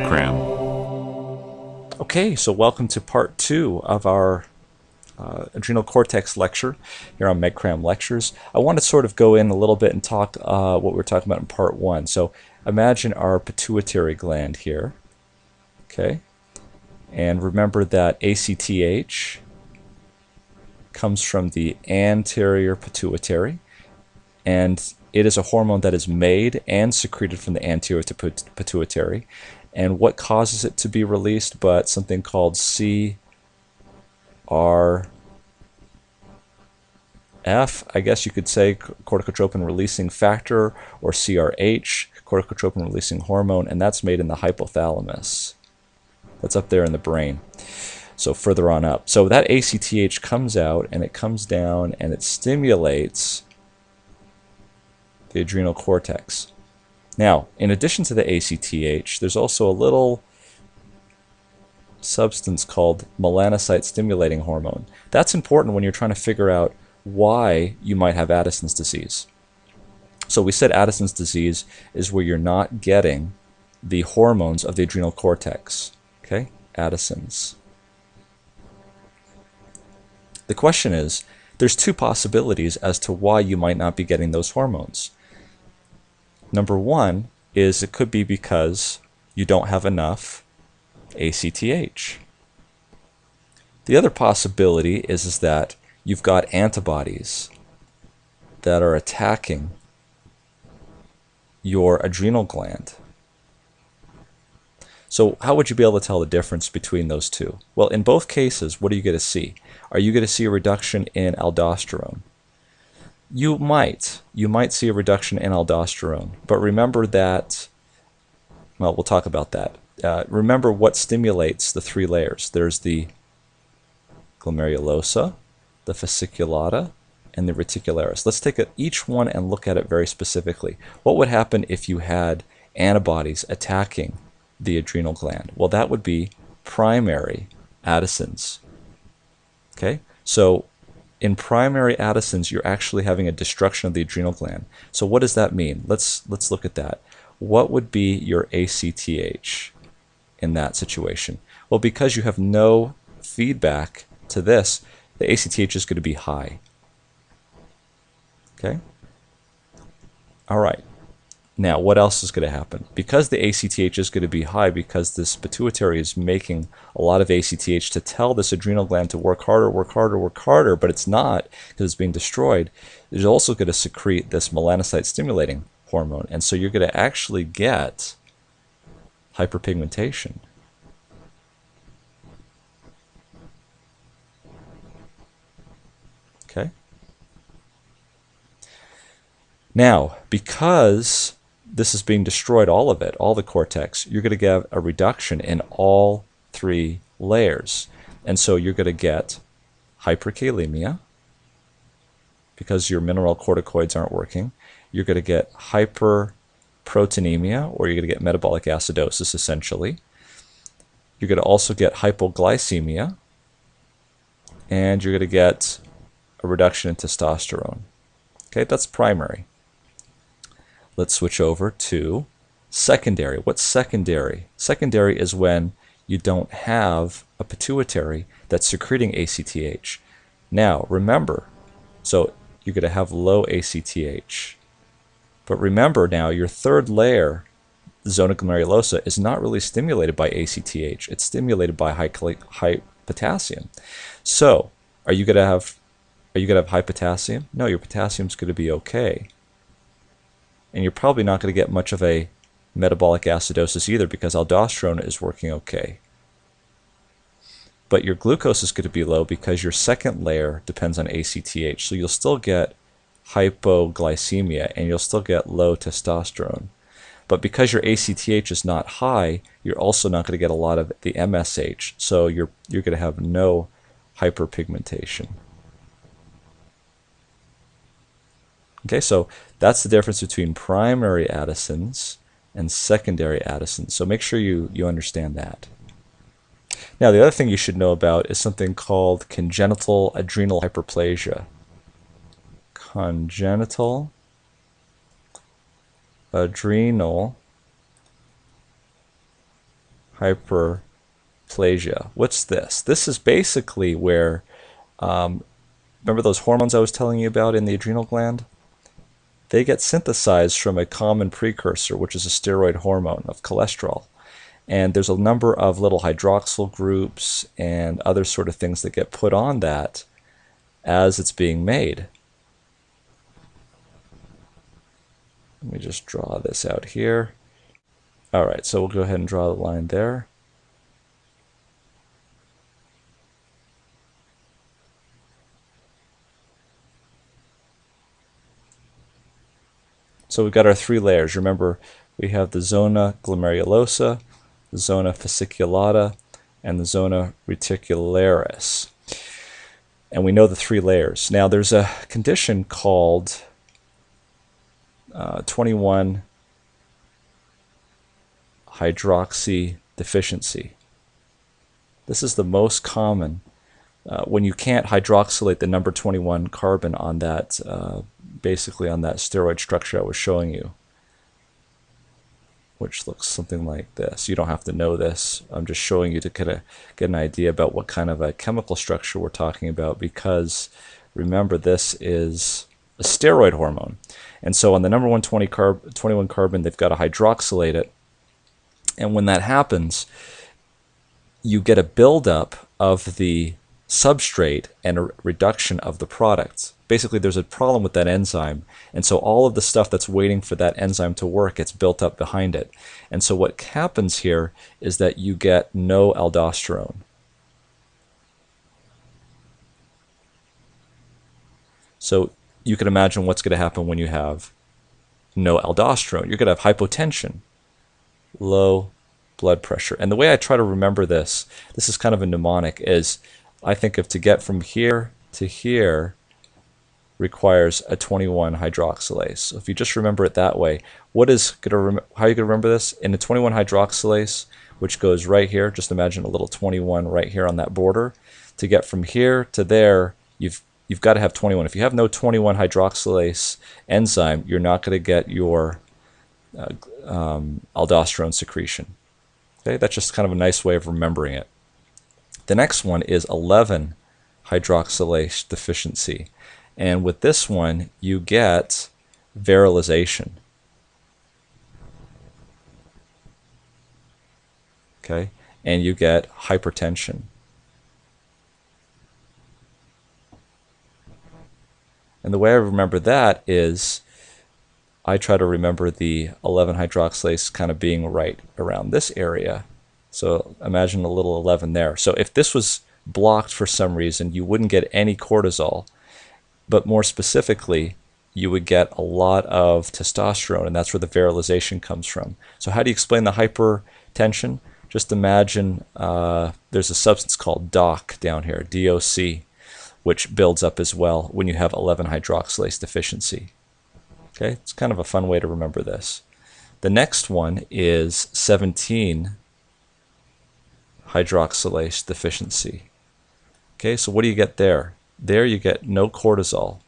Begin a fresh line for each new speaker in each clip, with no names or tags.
MedCram.
Okay, so welcome to part 2 of our adrenal cortex lecture here on MedCram Lectures. I want to sort of go in a little bit and talk what we were talking about in part 1. So imagine our pituitary gland here, okay? And remember that ACTH comes from the anterior pituitary, and it is a hormone that is made and secreted from the anterior pituitary. And what causes it to be released but something called CRF, I guess you could say, corticotropin releasing factor, or CRH, corticotropin releasing hormone, and that's made in the hypothalamus. That's up there in the brain, so further on up. So that ACTH comes out and it comes down and it stimulates the adrenal cortex. Now, in addition to the ACTH, there's also a little substance called melanocyte stimulating hormone. That's important when you're trying to figure out why you might have Addison's disease. So we said Addison's disease is where you're not getting the hormones of the adrenal cortex. Okay? Addison's. The question is, there's two possibilities as to why you might not be getting those hormones. Number one is it could be because you don't have enough ACTH. The other possibility is that you've got antibodies that are attacking your adrenal gland. So how would you be able to tell the difference between those two? Well, in both cases, what are you going to see? Are you going to see a reduction in aldosterone? You might see a reduction in aldosterone, but remember that, well, we'll talk about that. Remember what stimulates the three layers. There's the glomerulosa, the fasciculata, and the reticularis. Let's take each one and look at it very specifically. What would happen if you had antibodies attacking the adrenal gland? Well, that would be primary Addison's. Okay, so in primary Addison's, you're actually having a destruction of the adrenal gland. So what does that mean? Let's look at that. What would be your ACTH in that situation? Well, because you have no feedback to this, the ACTH is going to be high. Okay? All right. Now, what else is going to happen? Because the ACTH is going to be high, because this pituitary is making a lot of ACTH to tell this adrenal gland to work harder, work harder, work harder, but it's not because it's being destroyed, it's also going to secrete this melanocyte stimulating hormone. And so you're going to actually get hyperpigmentation. Okay? Now, because this is being destroyed, all of it, all the cortex, you're going to get a reduction in all three layers. And so you're going to get hyperkalemia because your mineralocorticoids aren't working. You're going to get hyperproteinemia, or you're going to get metabolic acidosis, essentially. You're going to also get hypoglycemia, and you're going to get a reduction in testosterone. Okay, that's primary. Let's switch over to secondary. What's secondary? Secondary is when you don't have a pituitary that's secreting ACTH. Now, remember, so you're going to have low ACTH. But remember now, your third layer, the zona glomerulosa, is not really stimulated by ACTH. It's stimulated by high potassium. So, are you going to have high potassium? No, your potassium's going to be okay. And you're probably not going to get much of a metabolic acidosis either, because aldosterone is working okay. But your glucose is going to be low because your second layer depends on ACTH. So you'll still get hypoglycemia and you'll still get low testosterone. But because your ACTH is not high, you're also not going to get a lot of the MSH. So you're going to have no hyperpigmentation. Okay, so that's the difference between primary Addison's and secondary Addison's. So make sure you understand that. Now, the other thing you should know about is something called congenital adrenal hyperplasia. Congenital adrenal hyperplasia. What's this? This is basically where, remember those hormones I was telling you about in the adrenal gland? They get synthesized from a common precursor, which is a steroid hormone of cholesterol. And there's a number of little hydroxyl groups and other sort of things that get put on that as it's being made. Let me just draw this out here. All right, so we'll go ahead and draw the line there. So we've got our three layers. Remember, we have the zona glomerulosa, the zona fasciculata, and the zona reticularis. And we know the three layers. Now there's a condition called 21 hydroxy deficiency. This is the most common when you can't hydroxylate the number 21 carbon on that, basically on that steroid structure I was showing you, which looks something like this. You don't have to know this. I'm just showing you to kind of get an idea about what kind of a chemical structure we're talking about, because remember, this is a steroid hormone. And so on the number 21 carbon, they've got to hydroxylate it. And when that happens, you get a buildup of the substrate and a reduction of the product. Basically, there's a problem with that enzyme, and so all of the stuff that's waiting for that enzyme to work gets built up behind it. And so what happens here is that you get no aldosterone. So you can imagine what's going to happen when you have no aldosterone. You're going to have hypotension, low blood pressure. And the way I try to remember this is kind of a mnemonic, is I think of to get from here to here requires a 21 hydroxylase. So if you just remember it that way, how are you going to remember this? In the 21 hydroxylase, which goes right here, just imagine a little 21 right here on that border. To get from here to there, you've got to have 21. If you have no 21 hydroxylase enzyme, you're not going to get your aldosterone secretion. Okay, that's just kind of a nice way of remembering it. The next one is 11 hydroxylase deficiency. And with this one, you get virilization. Okay, and you get hypertension. And the way I remember that is I try to remember the 11 hydroxylase kind of being right around this area. So imagine a little 11 there. So if this was blocked for some reason, you wouldn't get any cortisol. But more specifically, you would get a lot of testosterone, and that's where the virilization comes from. So how do you explain the hypertension? Just imagine there's a substance called DOC down here, DOC, which builds up as well when you have 11 hydroxylase deficiency. Okay, it's kind of a fun way to remember this. The next one is 17 hydroxylase deficiency. Okay, so what do you get there? There you get no cortisol.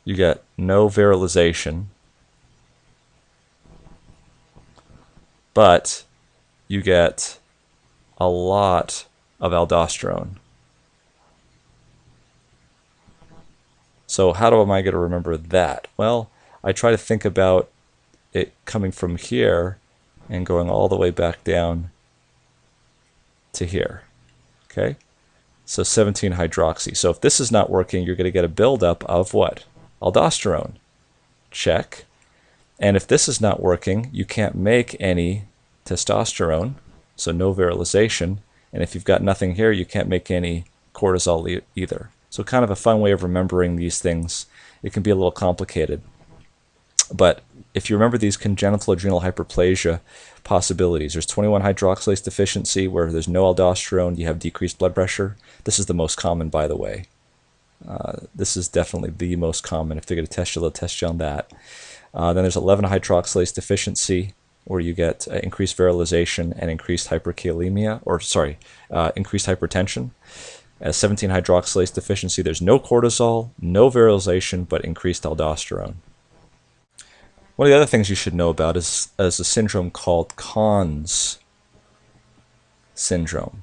You get no virilization, but you get a lot of aldosterone. So how am I going to remember that? Well, I try to think about it coming from here and going all the way back down to here. Okay, so 17 hydroxy. So if this is not working, you're going to get a buildup of what? Aldosterone. Check. And if this is not working, you can't make any testosterone, so no virilization. And if you've got nothing here, you can't make any cortisol either. So kind of a fun way of remembering these things. It can be a little complicated. But if you remember these congenital adrenal hyperplasia possibilities, there's 21 hydroxylase deficiency where there's no aldosterone, you have decreased blood pressure. This is the most common, by the way. This is definitely the most common. If they're going to test you, they'll test you on that. Then there's 11 hydroxylase deficiency where you get increased virilization and increased hyperkalemia, increased hypertension. 17 hydroxylase deficiency, there's no cortisol, no virilization, but increased aldosterone. One of the other things you should know about is a syndrome called Conn's syndrome.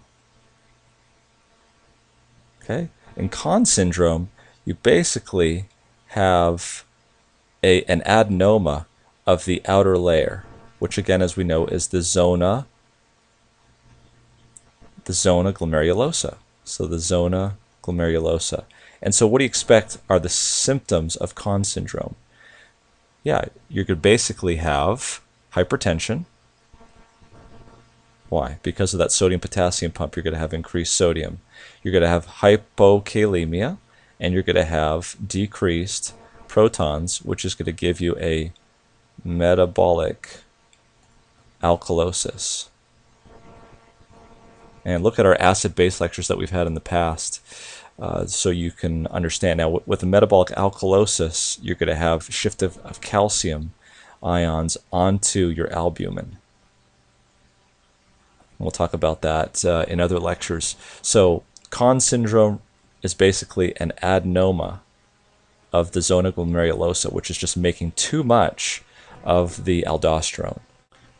Okay? In Conn's syndrome, you basically have an adenoma of the outer layer, which again, as we know, is the zona glomerulosa. So the zona glomerulosa. And so what do you expect are the symptoms of Conn's syndrome? Yeah, you could basically have hypertension. Why? Because of that sodium-potassium pump, you're going to have increased sodium. You're going to have hypokalemia, and you're going to have decreased protons, which is going to give you a metabolic alkalosis. And look at our acid-base lectures that we've had in the past, so you can understand. Now, with a metabolic alkalosis, you're going to have shift of calcium ions onto your albumin. We'll talk about that in other lectures. So Conn's syndrome is basically an adenoma of the zona glomerulosa, which is just making too much of the aldosterone.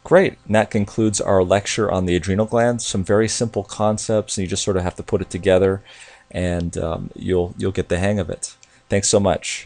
Great, and that concludes our lecture on the adrenal gland. Some very simple concepts, and you just sort of have to put it together, and you'll get the hang of it. Thanks so much.